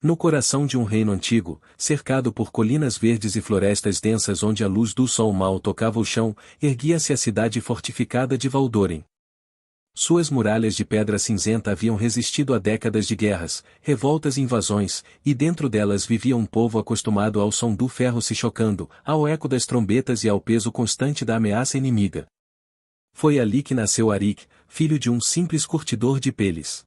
No coração de um reino antigo, cercado por colinas verdes e florestas densas onde a luz do sol mal tocava o chão, erguia-se a cidade fortificada de Valdoren. Suas muralhas de pedra cinzenta haviam resistido a décadas de guerras, revoltas e invasões, e dentro delas vivia um povo acostumado ao som do ferro se chocando, ao eco das trombetas e ao peso constante da ameaça inimiga. Foi ali que nasceu Arik, filho de um simples curtidor de peles.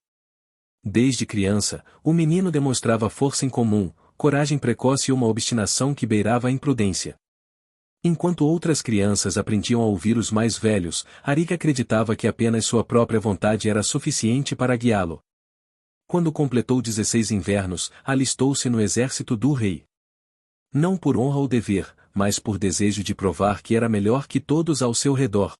Desde criança, o menino demonstrava força incomum, coragem precoce e uma obstinação que beirava a imprudência. Enquanto outras crianças aprendiam a ouvir os mais velhos, Arik acreditava que apenas sua própria vontade era suficiente para guiá-lo. Quando completou 16 invernos, alistou-se no exército do rei. Não por honra ou dever, mas por desejo de provar que era melhor que todos ao seu redor.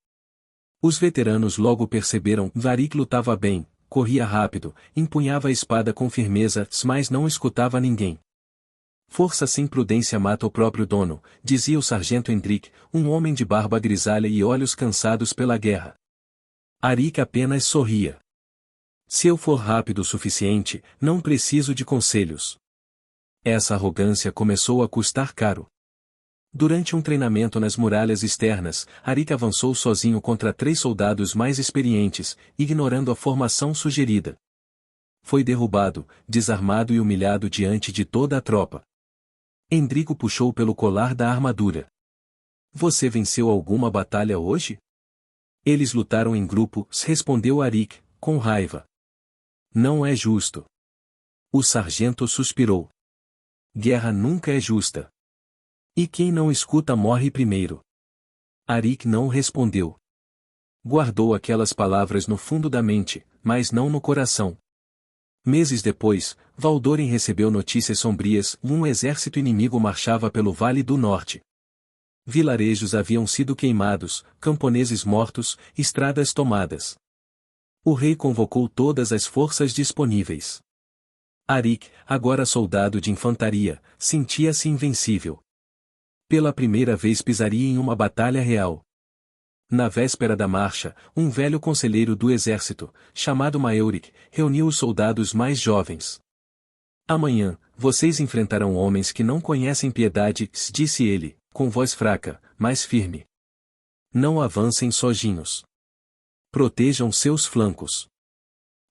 Os veteranos logo perceberam que Arik lutava bem, corria rápido, empunhava a espada com firmeza, mas não escutava ninguém. Força sem prudência mata o próprio dono, dizia o sargento Hendrik, um homem de barba grisalha e olhos cansados pela guerra. Arik apenas sorria. Se eu for rápido o suficiente, não preciso de conselhos. Essa arrogância começou a custar caro. Durante um treinamento nas muralhas externas, Arik avançou sozinho contra 3 soldados mais experientes, ignorando a formação sugerida. Foi derrubado, desarmado e humilhado diante de toda a tropa. Hendrico puxou pelo colar da armadura. Você venceu alguma batalha hoje? Eles lutaram em grupo, respondeu Arik, com raiva. Não é justo. O sargento suspirou. Guerra nunca é justa. E quem não escuta morre primeiro. Arik não respondeu. Guardou aquelas palavras no fundo da mente, mas não no coração. Meses depois, Valdoren recebeu notícias sombrias: um exército inimigo marchava pelo Vale do Norte. Vilarejos haviam sido queimados, camponeses mortos, estradas tomadas. O rei convocou todas as forças disponíveis. Arik, agora soldado de infantaria, sentia-se invencível. Pela primeira vez pisaria em uma batalha real. Na véspera da marcha, um velho conselheiro do exército, chamado Maeurik, reuniu os soldados mais jovens. Amanhã, vocês enfrentarão homens que não conhecem piedade, disse ele, com voz fraca, mas firme. Não avancem sozinhos. Protejam seus flancos.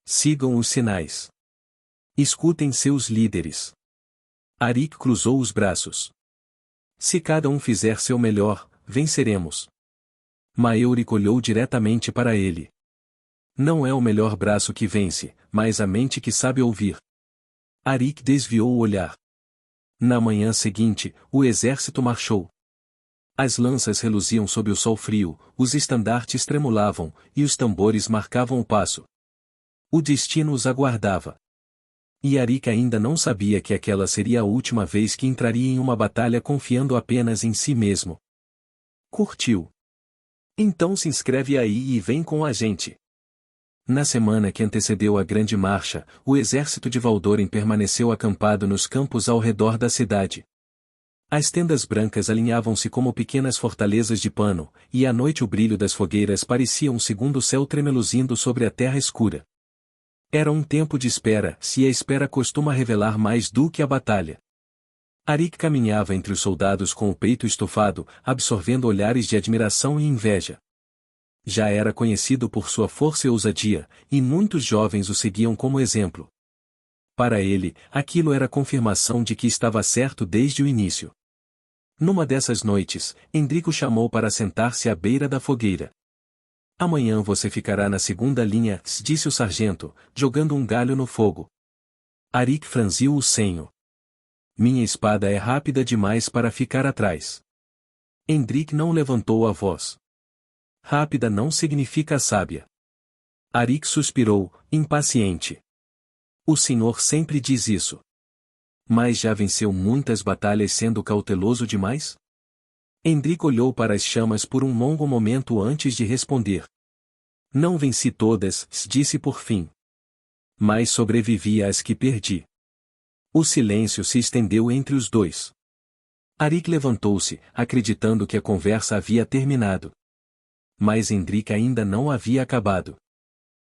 Sigam os sinais. Escutem seus líderes. Arik cruzou os braços. Se cada um fizer seu melhor, venceremos. Maeurik olhou diretamente para ele. Não é o melhor braço que vence, mas a mente que sabe ouvir. Arik desviou o olhar. Na manhã seguinte, o exército marchou. As lanças reluziam sob o sol frio, os estandartes tremulavam, e os tambores marcavam o passo. O destino os aguardava. E Arik ainda não sabia que aquela seria a última vez que entraria em uma batalha confiando apenas em si mesmo. Curtiu? Então se inscreve aí e vem com a gente. Na semana que antecedeu a grande marcha, o exército de Valdoren permaneceu acampado nos campos ao redor da cidade. As tendas brancas alinhavam-se como pequenas fortalezas de pano, e à noite o brilho das fogueiras parecia um segundo céu tremeluzindo sobre a terra escura. Era um tempo de espera, se a espera costuma revelar mais do que a batalha. Arik caminhava entre os soldados com o peito estufado, absorvendo olhares de admiração e inveja. Já era conhecido por sua força e ousadia, e muitos jovens o seguiam como exemplo. Para ele, aquilo era confirmação de que estava certo desde o início. Numa dessas noites, Hendrico chamou para sentar-se à beira da fogueira. Amanhã você ficará na segunda linha, disse o sargento, jogando um galho no fogo. Arik franziu o senho. Minha espada é rápida demais para ficar atrás. Hendrik não levantou a voz. Rápida não significa sábia. Arik suspirou, impaciente. O senhor sempre diz isso. Mas já venceu muitas batalhas sendo cauteloso demais? Hendrik olhou para as chamas por um longo momento antes de responder. Não venci todas, disse por fim. Mas sobrevivi às que perdi. O silêncio se estendeu entre os dois. Arik levantou-se, acreditando que a conversa havia terminado. Mas Hendrik ainda não havia acabado.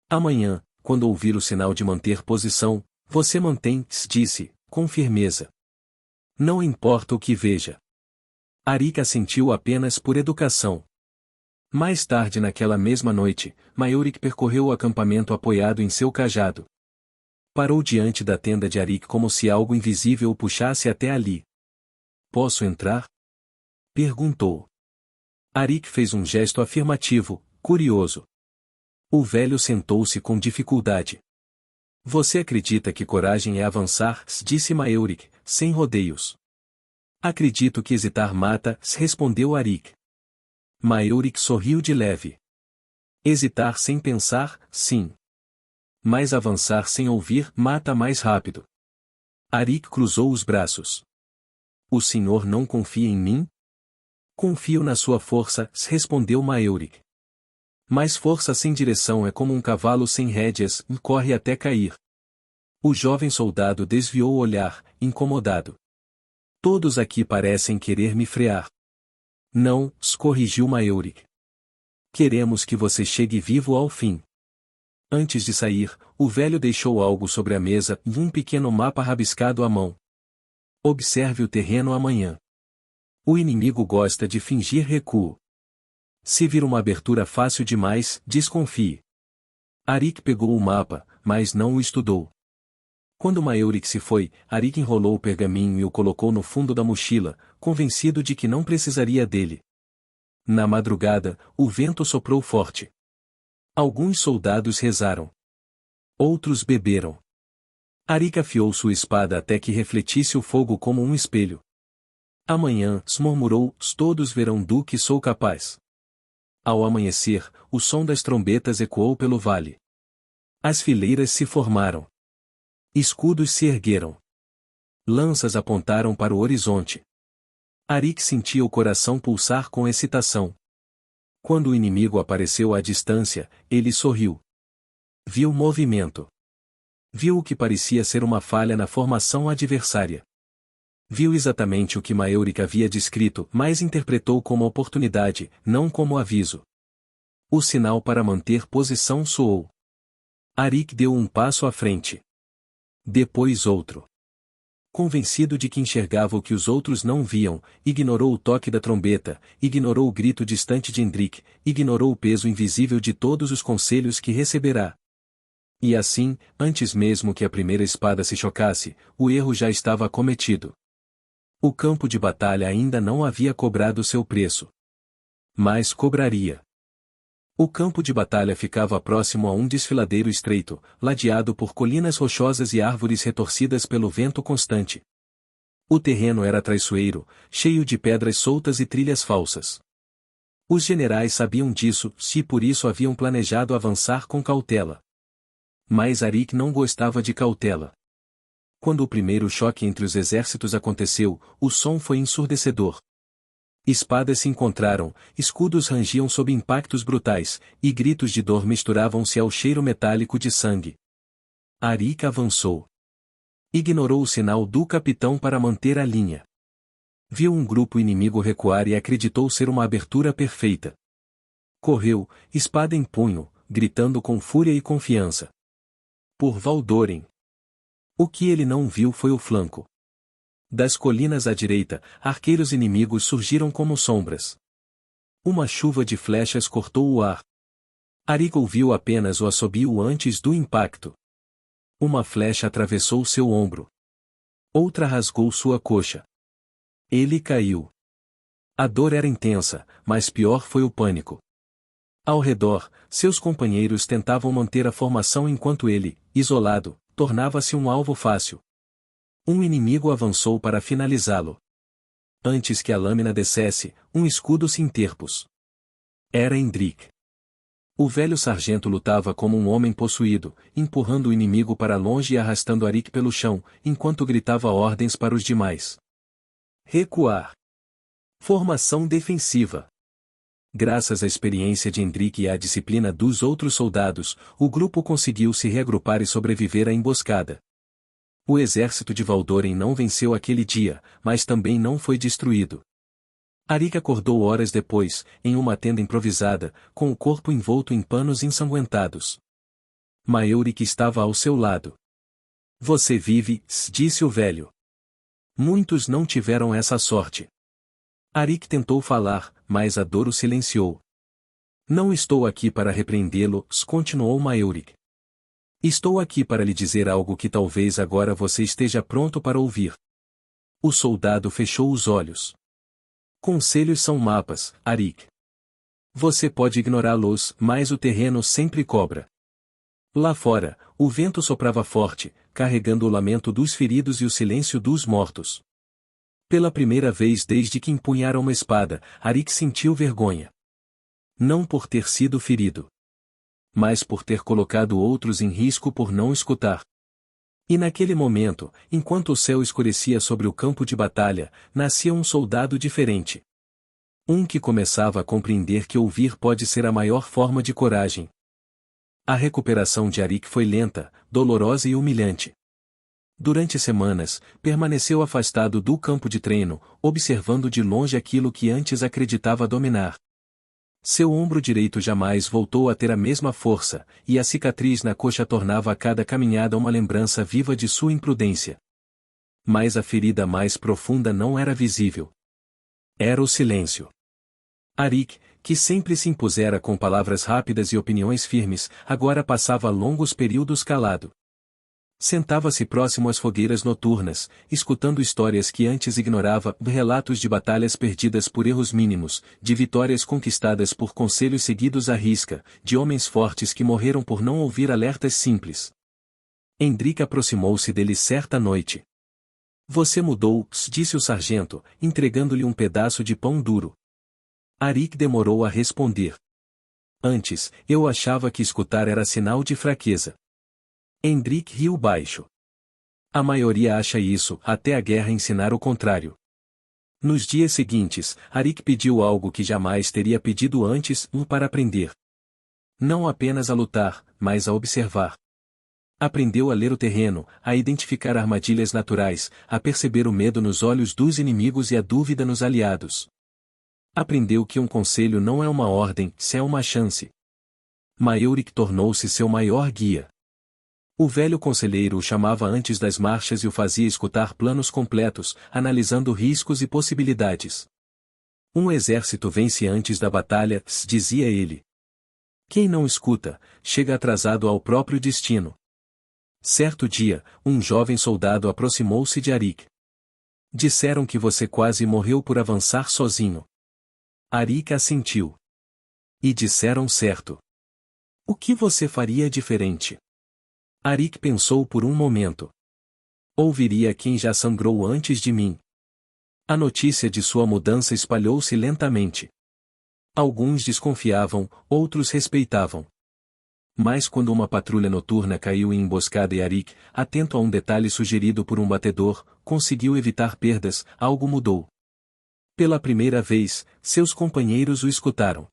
Amanhã, quando ouvir o sinal de manter posição, você mantém, disse, com firmeza. Não importa o que veja. Arik assentiu apenas por educação. Mais tarde naquela mesma noite, Maeurik percorreu o acampamento apoiado em seu cajado. Parou diante da tenda de Arik como se algo invisível o puxasse até ali. Posso entrar? Perguntou. Arik fez um gesto afirmativo, curioso. O velho sentou-se com dificuldade. Você acredita que coragem é avançar? Disse Maeurik, sem rodeios. Acredito que hesitar mata, respondeu Arik. Maeurik sorriu de leve. Hesitar sem pensar, sim. Mas avançar sem ouvir mata mais rápido. Arik cruzou os braços. O senhor não confia em mim? Confio na sua força, respondeu Maeurik. Mas força sem direção é como um cavalo sem rédeas, e corre até cair. O jovem soldado desviou o olhar, incomodado. Todos aqui parecem querer me frear. Não, corrigiu Maeurik. Queremos que você chegue vivo ao fim. Antes de sair, o velho deixou algo sobre a mesa e um pequeno mapa rabiscado à mão. Observe o terreno amanhã. O inimigo gosta de fingir recuo. Se vir uma abertura fácil demais, desconfie. Arik pegou o mapa, mas não o estudou. Quando Maeurik se foi, Arik enrolou o pergaminho e o colocou no fundo da mochila, convencido de que não precisaria dele. Na madrugada, o vento soprou forte. Alguns soldados rezaram. Outros beberam. Arik afiou sua espada até que refletisse o fogo como um espelho. Amanhã, murmurou, todos verão do que sou capaz. Ao amanhecer, o som das trombetas ecoou pelo vale. As fileiras se formaram. Escudos se ergueram. Lanças apontaram para o horizonte. Arik sentia o coração pulsar com excitação. Quando o inimigo apareceu à distância, ele sorriu. Viu movimento. Viu o que parecia ser uma falha na formação adversária. Viu exatamente o que Maeurik havia descrito, mas interpretou como oportunidade, não como aviso. O sinal para manter posição soou. Arik deu um passo à frente. Depois outro. Convencido de que enxergava o que os outros não viam, ignorou o toque da trombeta, ignorou o grito distante de Indrik, ignorou o peso invisível de todos os conselhos que receberá. E assim, antes mesmo que a primeira espada se chocasse, o erro já estava cometido. O campo de batalha ainda não havia cobrado seu preço. Mas cobraria. O campo de batalha ficava próximo a um desfiladeiro estreito, ladeado por colinas rochosas e árvores retorcidas pelo vento constante. O terreno era traiçoeiro, cheio de pedras soltas e trilhas falsas. Os generais sabiam disso, e por isso haviam planejado avançar com cautela. Mas Arik não gostava de cautela. Quando o primeiro choque entre os exércitos aconteceu, o som foi ensurdecedor. Espadas se encontraram, escudos rangiam sob impactos brutais, e gritos de dor misturavam-se ao cheiro metálico de sangue. Arik avançou. Ignorou o sinal do capitão para manter a linha. Viu um grupo inimigo recuar e acreditou ser uma abertura perfeita. Correu, espada em punho, gritando com fúria e confiança. Por Valdoren. O que ele não viu foi o flanco. Das colinas à direita, arqueiros inimigos surgiram como sombras. Uma chuva de flechas cortou o ar. Arik ouviu apenas o assobio antes do impacto. Uma flecha atravessou seu ombro. Outra rasgou sua coxa. Ele caiu. A dor era intensa, mas pior foi o pânico. Ao redor, seus companheiros tentavam manter a formação enquanto ele, isolado, tornava-se um alvo fácil. Um inimigo avançou para finalizá-lo. Antes que a lâmina descesse, um escudo se interpôs. Era Indrik. O velho sargento lutava como um homem possuído, empurrando o inimigo para longe e arrastando Arik pelo chão, enquanto gritava ordens para os demais. Recuar. Formação defensiva. Graças à experiência de Indrik e à disciplina dos outros soldados, o grupo conseguiu se reagrupar e sobreviver à emboscada. O exército de Valdoren não venceu aquele dia, mas também não foi destruído. Arik acordou horas depois, em uma tenda improvisada, com o corpo envolto em panos ensanguentados. Maeurik estava ao seu lado. Você vive, disse o velho. Muitos não tiveram essa sorte. Arik tentou falar, mas a dor o silenciou. Não estou aqui para repreendê-lo, continuou Maeurik. Estou aqui para lhe dizer algo que talvez agora você esteja pronto para ouvir. O soldado fechou os olhos. Conselhos são mapas, Arik. Você pode ignorá-los, mas o terreno sempre cobra. Lá fora, o vento soprava forte, carregando o lamento dos feridos e o silêncio dos mortos. Pela primeira vez desde que empunhara uma espada, Arik sentiu vergonha. Não por ter sido ferido, mas por ter colocado outros em risco por não escutar. E naquele momento, enquanto o céu escurecia sobre o campo de batalha, nascia um soldado diferente. Um que começava a compreender que ouvir pode ser a maior forma de coragem. A recuperação de Arik foi lenta, dolorosa e humilhante. Durante semanas, permaneceu afastado do campo de treino, observando de longe aquilo que antes acreditava dominar. Seu ombro direito jamais voltou a ter a mesma força, e a cicatriz na coxa tornava a cada caminhada uma lembrança viva de sua imprudência. Mas a ferida mais profunda não era visível. Era o silêncio. Arik, que sempre se impusera com palavras rápidas e opiniões firmes, agora passava longos períodos calado. Sentava-se próximo às fogueiras noturnas, escutando histórias que antes ignorava, relatos de batalhas perdidas por erros mínimos, de vitórias conquistadas por conselhos seguidos à risca, de homens fortes que morreram por não ouvir alertas simples. Hendrik aproximou-se dele certa noite. Você mudou, disse o sargento, entregando-lhe um pedaço de pão duro. Arik demorou a responder. Antes, eu achava que escutar era sinal de fraqueza. Hendrik riu baixo. A maioria acha isso, até a guerra ensinar o contrário. Nos dias seguintes, Arik pediu algo que jamais teria pedido antes, para aprender. Não apenas a lutar, mas a observar. Aprendeu a ler o terreno, a identificar armadilhas naturais, a perceber o medo nos olhos dos inimigos e a dúvida nos aliados. Aprendeu que um conselho não é uma ordem, se é uma chance. Maeurik tornou-se seu maior guia. O velho conselheiro o chamava antes das marchas e o fazia escutar planos completos, analisando riscos e possibilidades. Um exército vence antes da batalha, dizia ele. Quem não escuta, chega atrasado ao próprio destino. Certo dia, um jovem soldado aproximou-se de Arik. Disseram que você quase morreu por avançar sozinho. Arik assentiu. E disseram certo. O que você faria diferente? Arik pensou por um momento. Ouviria quem já sangrou antes de mim. A notícia de sua mudança espalhou-se lentamente. Alguns desconfiavam, outros respeitavam. Mas quando uma patrulha noturna caiu em emboscada e Arik, atento a um detalhe sugerido por um batedor, conseguiu evitar perdas, algo mudou. Pela primeira vez, seus companheiros o escutaram.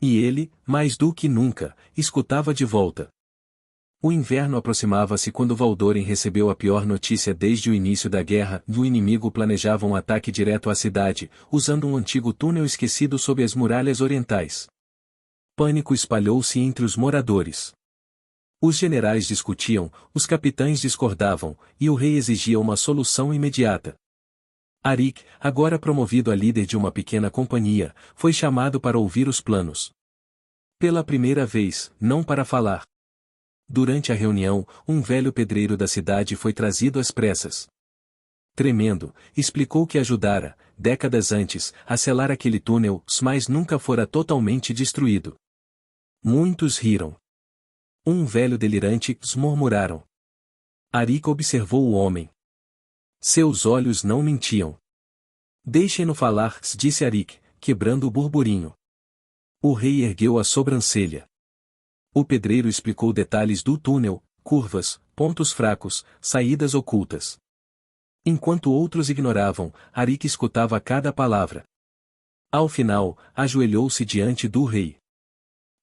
E ele, mais do que nunca, escutava de volta. O inverno aproximava-se quando Valdoren recebeu a pior notícia desde o início da guerra. O inimigo planejava um ataque direto à cidade, usando um antigo túnel esquecido sob as muralhas orientais. Pânico espalhou-se entre os moradores. Os generais discutiam, os capitães discordavam, e o rei exigia uma solução imediata. Arik, agora promovido a líder de uma pequena companhia, foi chamado para ouvir os planos. Pela primeira vez, não para falar. Durante a reunião, um velho pedreiro da cidade foi trazido às pressas. Tremendo, explicou que ajudara, décadas antes, a selar aquele túnel, mas nunca fora totalmente destruído. Muitos riram. Um velho delirante, murmuraram. Arik observou o homem. Seus olhos não mentiam. Deixem-no falar, disse Arik, quebrando o burburinho. O rei ergueu a sobrancelha. O pedreiro explicou detalhes do túnel, curvas, pontos fracos, saídas ocultas. Enquanto outros ignoravam, Arik escutava cada palavra. Ao final, ajoelhou-se diante do rei.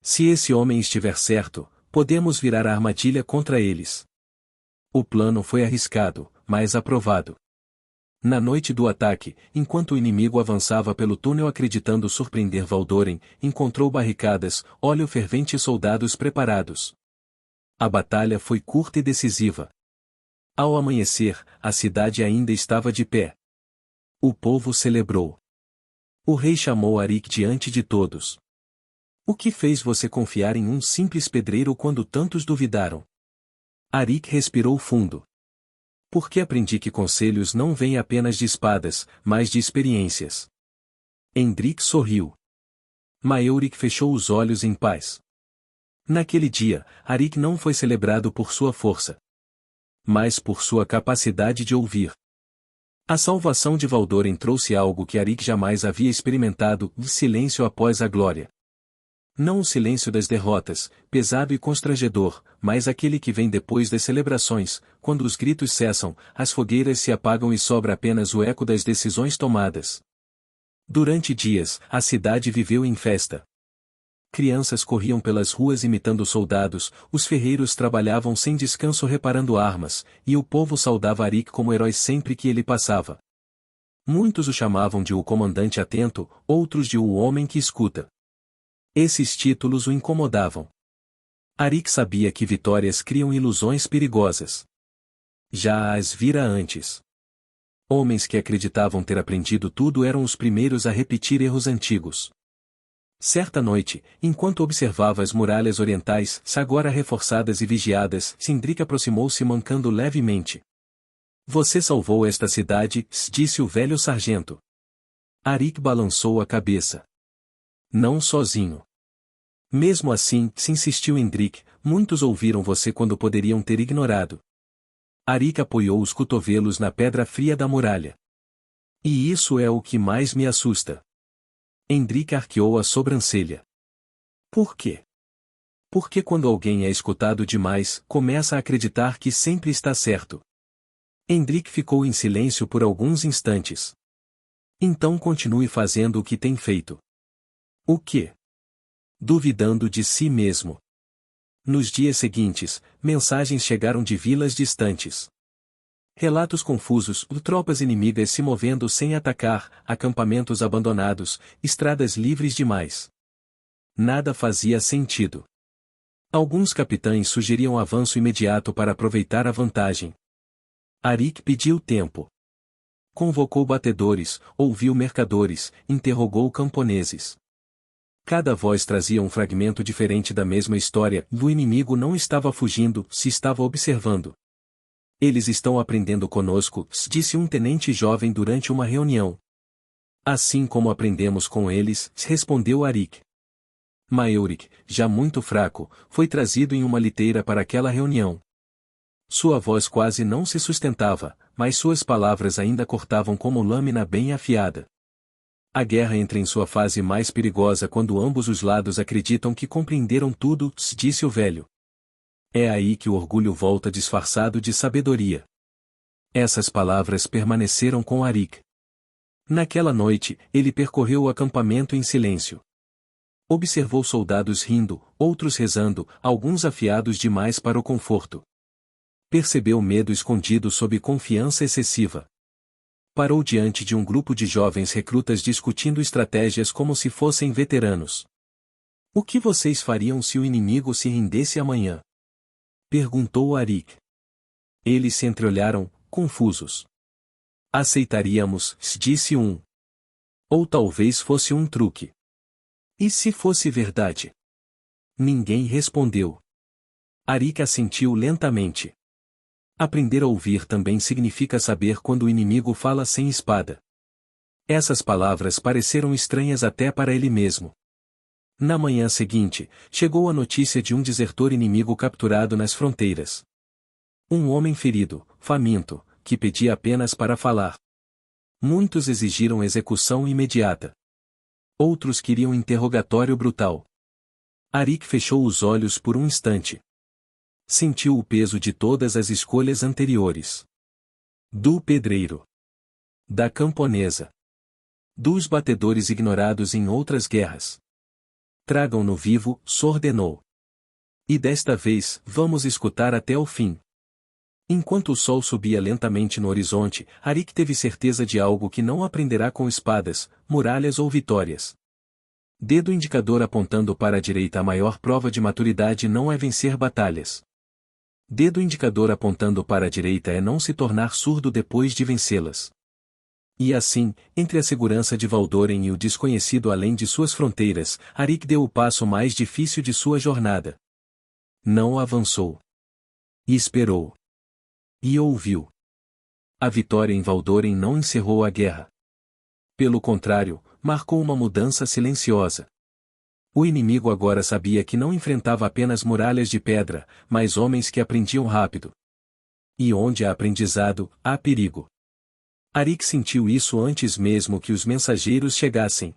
Se esse homem estiver certo, podemos virar a armadilha contra eles. O plano foi arriscado, mas aprovado. Na noite do ataque, enquanto o inimigo avançava pelo túnel acreditando surpreender Valdoren, encontrou barricadas, óleo fervente e soldados preparados. A batalha foi curta e decisiva. Ao amanhecer, a cidade ainda estava de pé. O povo celebrou. O rei chamou Arik diante de todos. O que fez você confiar em um simples pedreiro quando tantos duvidaram? Arik respirou fundo. Porque aprendi que conselhos não vêm apenas de espadas, mas de experiências. Hendrik sorriu. Maeurik fechou os olhos em paz. Naquele dia, Arik não foi celebrado por sua força, mas por sua capacidade de ouvir. A salvação de Valdoren trouxe algo que Arik jamais havia experimentado, o silêncio após a glória. Não o silêncio das derrotas, pesado e constrangedor, mas aquele que vem depois das celebrações, quando os gritos cessam, as fogueiras se apagam e sobra apenas o eco das decisões tomadas. Durante dias, a cidade viveu em festa. Crianças corriam pelas ruas imitando soldados, os ferreiros trabalhavam sem descanso reparando armas, e o povo saudava Arik como herói sempre que ele passava. Muitos o chamavam de o comandante atento, outros de o homem que escuta. Esses títulos o incomodavam. Arik sabia que vitórias criam ilusões perigosas. Já as vira antes. Homens que acreditavam ter aprendido tudo eram os primeiros a repetir erros antigos. Certa noite, enquanto observava as muralhas orientais, agora reforçadas e vigiadas, Sindrik aproximou-se mancando levemente. Você salvou esta cidade, disse o velho sargento. Arik balançou a cabeça. Não sozinho. Mesmo assim, se insistiu Hendrik, muitos ouviram você quando poderiam ter ignorado. Arik apoiou os cotovelos na pedra fria da muralha. E isso é o que mais me assusta. Hendrik arqueou a sobrancelha. Por quê? Porque quando alguém é escutado demais, começa a acreditar que sempre está certo. Hendrik ficou em silêncio por alguns instantes. Então continue fazendo o que tem feito. O quê? Duvidando de si mesmo. Nos dias seguintes, mensagens chegaram de vilas distantes. Relatos confusos, tropas inimigas se movendo sem atacar, acampamentos abandonados, estradas livres demais. Nada fazia sentido. Alguns capitães sugeriam avanço imediato para aproveitar a vantagem. Arik pediu tempo. Convocou batedores, ouviu mercadores, interrogou camponeses. Cada voz trazia um fragmento diferente da mesma história, o inimigo não estava fugindo, se estava observando. Eles estão aprendendo conosco, disse um tenente jovem durante uma reunião. Assim como aprendemos com eles, respondeu Arik. Maeurik, já muito fraco, foi trazido em uma liteira para aquela reunião. Sua voz quase não se sustentava, mas suas palavras ainda cortavam como lâmina bem afiada. A guerra entra em sua fase mais perigosa quando ambos os lados acreditam que compreenderam tudo, disse o velho. É aí que o orgulho volta disfarçado de sabedoria. Essas palavras permaneceram com Arik. Naquela noite, ele percorreu o acampamento em silêncio. Observou soldados rindo, outros rezando, alguns afiados demais para o conforto. Percebeu medo escondido sob confiança excessiva. Parou diante de um grupo de jovens recrutas discutindo estratégias como se fossem veteranos. O que vocês fariam se o inimigo se rendesse amanhã? Perguntou Arik. Eles se entreolharam, confusos. Aceitaríamos, disse um. Ou talvez fosse um truque. E se fosse verdade? Ninguém respondeu. Arik assentiu lentamente. Aprender a ouvir também significa saber quando o inimigo fala sem espada. Essas palavras pareceram estranhas até para ele mesmo. Na manhã seguinte, chegou a notícia de um desertor inimigo capturado nas fronteiras. Um homem ferido, faminto, que pedia apenas para falar. Muitos exigiram execução imediata. Outros queriam interrogatório brutal. Arik fechou os olhos por um instante. Sentiu o peso de todas as escolhas anteriores. Do pedreiro. Da camponesa. Dos batedores ignorados em outras guerras. Tragam-no vivo, ordenou. E desta vez, vamos escutar até o fim. Enquanto o sol subia lentamente no horizonte, Arik teve certeza de algo que não aprenderá com espadas, muralhas ou vitórias. Dedo indicador apontando para a direita. A maior prova de maturidade não é vencer batalhas. Dedo indicador apontando para a direita é não se tornar surdo depois de vencê-las. E assim, entre a segurança de Valdoren e o desconhecido além de suas fronteiras, Arik deu o passo mais difícil de sua jornada. Não avançou. E esperou. E ouviu. A vitória em Valdoren não encerrou a guerra. Pelo contrário, marcou uma mudança silenciosa. O inimigo agora sabia que não enfrentava apenas muralhas de pedra, mas homens que aprendiam rápido. E onde há aprendizado, há perigo. Arik sentiu isso antes mesmo que os mensageiros chegassem.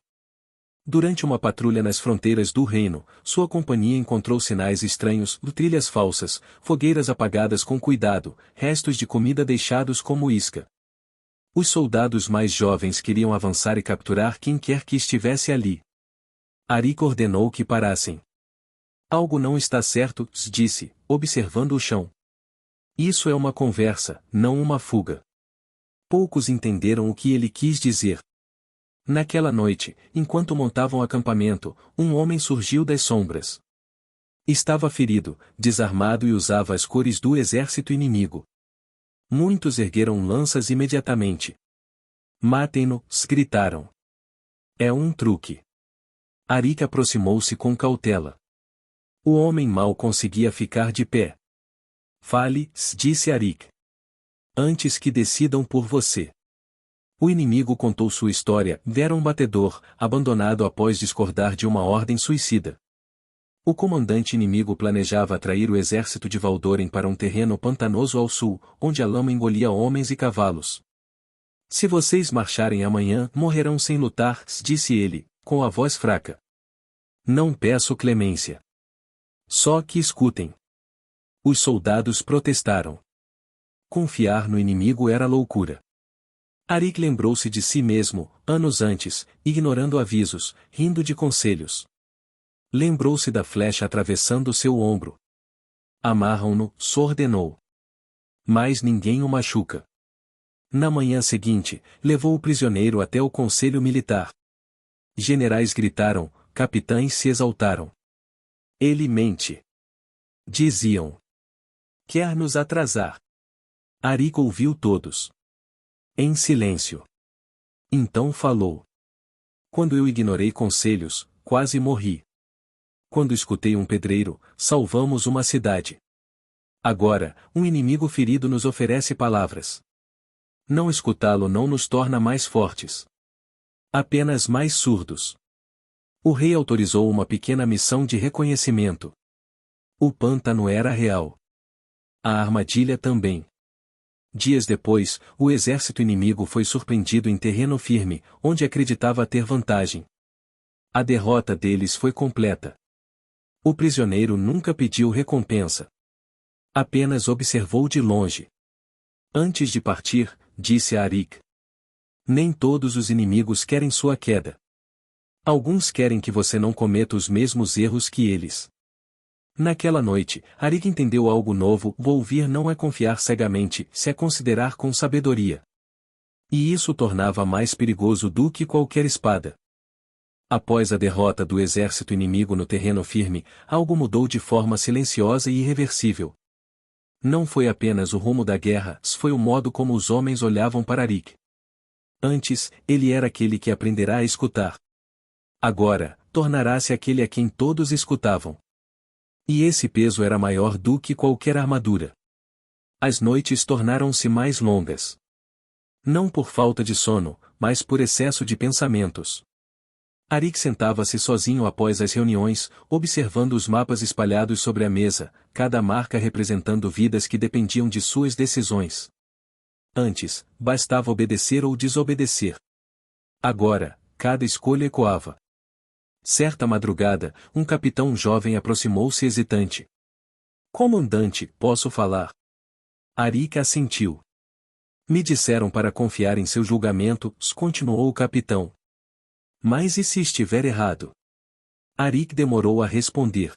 Durante uma patrulha nas fronteiras do reino, sua companhia encontrou sinais estranhos, trilhas falsas, fogueiras apagadas com cuidado, restos de comida deixados como isca. Os soldados mais jovens queriam avançar e capturar quem quer que estivesse ali. Arik ordenou que parassem. Algo não está certo, disse, observando o chão. Isso é uma conversa, não uma fuga. Poucos entenderam o que ele quis dizer. Naquela noite, enquanto montavam acampamento, um homem surgiu das sombras. Estava ferido, desarmado e usava as cores do exército inimigo. Muitos ergueram lanças imediatamente. Matem-no, gritaram. É um truque. Arik aproximou-se com cautela. O homem mal conseguia ficar de pé. Fale, disse Arik. Antes que decidam por você. O inimigo contou sua história, era um batedor, abandonado após discordar de uma ordem suicida. O comandante inimigo planejava atrair o exército de Valdoren para um terreno pantanoso ao sul, onde a lama engolia homens e cavalos. Se vocês marcharem amanhã, morrerão sem lutar, disse ele, com a voz fraca. Não peço clemência. Só que escutem. Os soldados protestaram. Confiar no inimigo era loucura. Arik lembrou-se de si mesmo, anos antes, ignorando avisos, rindo de conselhos. Lembrou-se da flecha atravessando seu ombro. Amarram-no, ordenou. Mas ninguém o machuca. Na manhã seguinte, levou o prisioneiro até o conselho militar. Generais gritaram, capitães se exaltaram. Ele mente. Diziam. Quer nos atrasar. Arik ouviu todos. Em silêncio. Então falou. Quando eu ignorei conselhos, quase morri. Quando escutei um pedreiro, salvamos uma cidade. Agora, um inimigo ferido nos oferece palavras. Não escutá-lo não nos torna mais fortes. Apenas mais surdos. O rei autorizou uma pequena missão de reconhecimento. O pântano era real. A armadilha também. Dias depois, o exército inimigo foi surpreendido em terreno firme, onde acreditava ter vantagem. A derrota deles foi completa. O prisioneiro nunca pediu recompensa. Apenas observou de longe. Antes de partir, disse a Arik. Nem todos os inimigos querem sua queda. Alguns querem que você não cometa os mesmos erros que eles. Naquela noite, Arik entendeu algo novo: ouvir não é confiar cegamente, se é considerar com sabedoria. E isso o tornava mais perigoso do que qualquer espada. Após a derrota do exército inimigo no terreno firme, algo mudou de forma silenciosa e irreversível. Não foi apenas o rumo da guerra, foi o modo como os homens olhavam para Arik. Antes, ele era aquele que aprenderá a escutar. Agora, tornará-se aquele a quem todos escutavam. E esse peso era maior do que qualquer armadura. As noites tornaram-se mais longas. Não por falta de sono, mas por excesso de pensamentos. Arik sentava-se sozinho após as reuniões, observando os mapas espalhados sobre a mesa, cada marca representando vidas que dependiam de suas decisões. Antes, bastava obedecer ou desobedecer. Agora, cada escolha ecoava. Certa madrugada, um capitão jovem aproximou-se hesitante. Comandante, posso falar? Arik assentiu. Me disseram para confiar em seu julgamento, continuou o capitão. Mas e se estiver errado? Arik demorou a responder.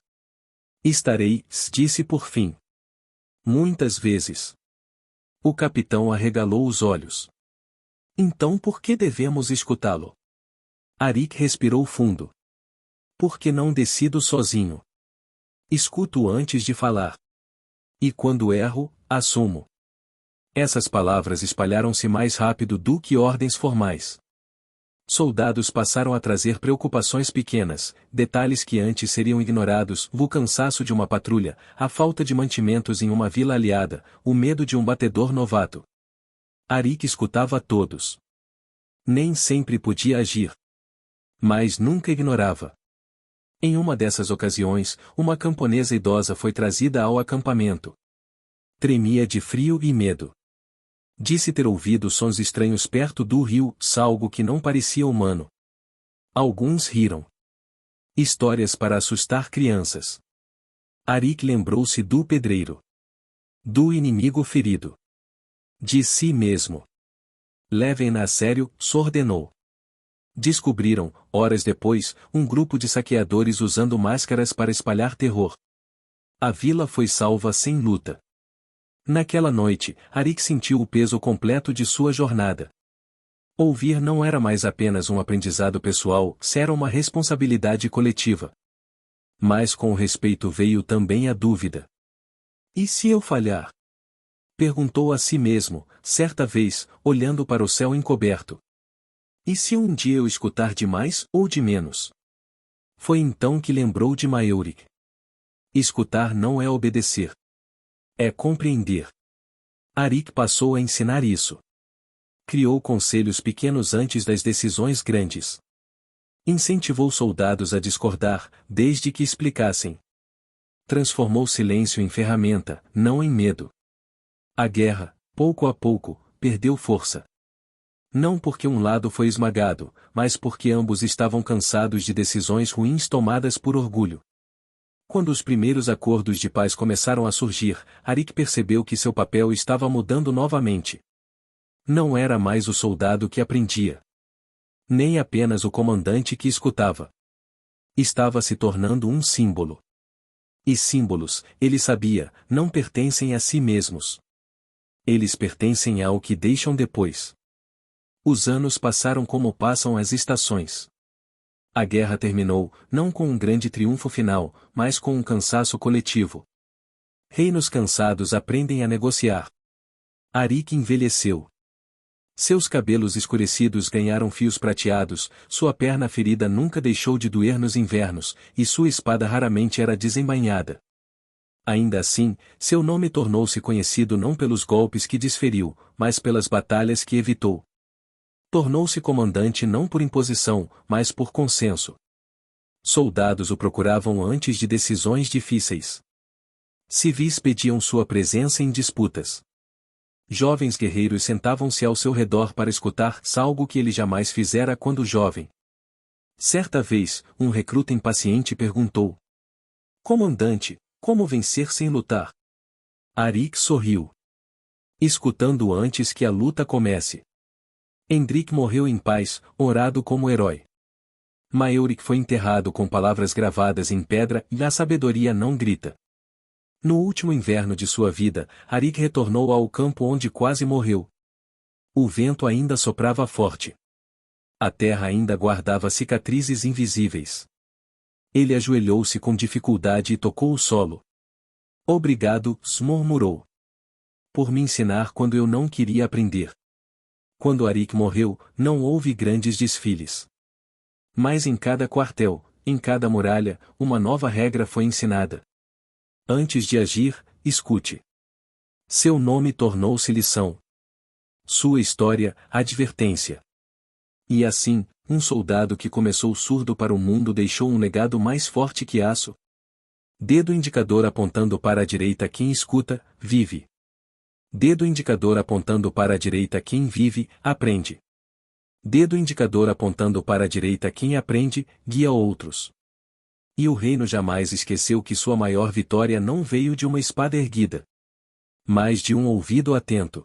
Estarei, disse por fim. Muitas vezes. O capitão arregalou os olhos. Então por que devemos escutá-lo? Arik respirou fundo. Porque não decido sozinho. Escuto antes de falar. E quando erro, assumo. Essas palavras espalharam-se mais rápido do que ordens formais. Soldados passaram a trazer preocupações pequenas, detalhes que antes seriam ignorados, o cansaço de uma patrulha, a falta de mantimentos em uma vila aliada, o medo de um batedor novato. Arik escutava todos. Nem sempre podia agir. Mas nunca ignorava. Em uma dessas ocasiões, uma camponesa idosa foi trazida ao acampamento. Tremia de frio e medo. Disse ter ouvido sons estranhos perto do rio, algo que não parecia humano. Alguns riram. Histórias para assustar crianças. Arik lembrou-se do pedreiro. Do inimigo ferido. De si mesmo. Levem-na a sério, ordenou. Descobriram, horas depois, um grupo de saqueadores usando máscaras para espalhar terror. A vila foi salva sem luta. Naquela noite, Arik sentiu o peso completo de sua jornada. Ouvir não era mais apenas um aprendizado pessoal, era uma responsabilidade coletiva. Mas com o respeito veio também a dúvida. E se eu falhar? Perguntou a si mesmo, certa vez, olhando para o céu encoberto. E se um dia eu escutar de mais ou de menos? Foi então que lembrou de Maeurik. Escutar não é obedecer. É compreender. Arik passou a ensinar isso. Criou conselhos pequenos antes das decisões grandes. Incentivou soldados a discordar, desde que explicassem. Transformou silêncio em ferramenta, não em medo. A guerra, pouco a pouco, perdeu força. Não porque um lado foi esmagado, mas porque ambos estavam cansados de decisões ruins tomadas por orgulho. Quando os primeiros acordos de paz começaram a surgir, Arik percebeu que seu papel estava mudando novamente. Não era mais o soldado que aprendia. Nem apenas o comandante que escutava. Estava se tornando um símbolo. E símbolos, ele sabia, não pertencem a si mesmos. Eles pertencem ao que deixam depois. Os anos passaram como passam as estações. A guerra terminou, não com um grande triunfo final, mas com um cansaço coletivo. Reinos cansados aprendem a negociar. Arik envelheceu. Seus cabelos escurecidos ganharam fios prateados, sua perna ferida nunca deixou de doer nos invernos, e sua espada raramente era desembainhada. Ainda assim, seu nome tornou-se conhecido não pelos golpes que desferiu, mas pelas batalhas que evitou. Tornou-se comandante não por imposição, mas por consenso. Soldados o procuravam antes de decisões difíceis. Civis pediam sua presença em disputas. Jovens guerreiros sentavam-se ao seu redor para escutar, algo que ele jamais fizera quando jovem. Certa vez, um recruta impaciente perguntou: Comandante, como vencer sem lutar? Arik sorriu. Escutando antes que a luta comece. Hendrik morreu em paz, orado como herói. Maeurik foi enterrado com palavras gravadas em pedra e a sabedoria não grita. No último inverno de sua vida, Arik retornou ao campo onde quase morreu. O vento ainda soprava forte. A terra ainda guardava cicatrizes invisíveis. Ele ajoelhou-se com dificuldade e tocou o solo. Obrigado, murmurou. Por me ensinar quando eu não queria aprender. Quando Arik morreu, não houve grandes desfiles. Mas em cada quartel, em cada muralha, uma nova regra foi ensinada. Antes de agir, escute. Seu nome tornou-se lição. Sua história, advertência. E assim, um soldado que começou surdo para o mundo deixou um legado mais forte que aço. Dedo indicador apontando para a direita quem escuta, vive. Dedo indicador apontando para a direita quem vive, aprende. Dedo indicador apontando para a direita quem aprende, guia outros. E o reino jamais esqueceu que sua maior vitória não veio de uma espada erguida, mas de um ouvido atento.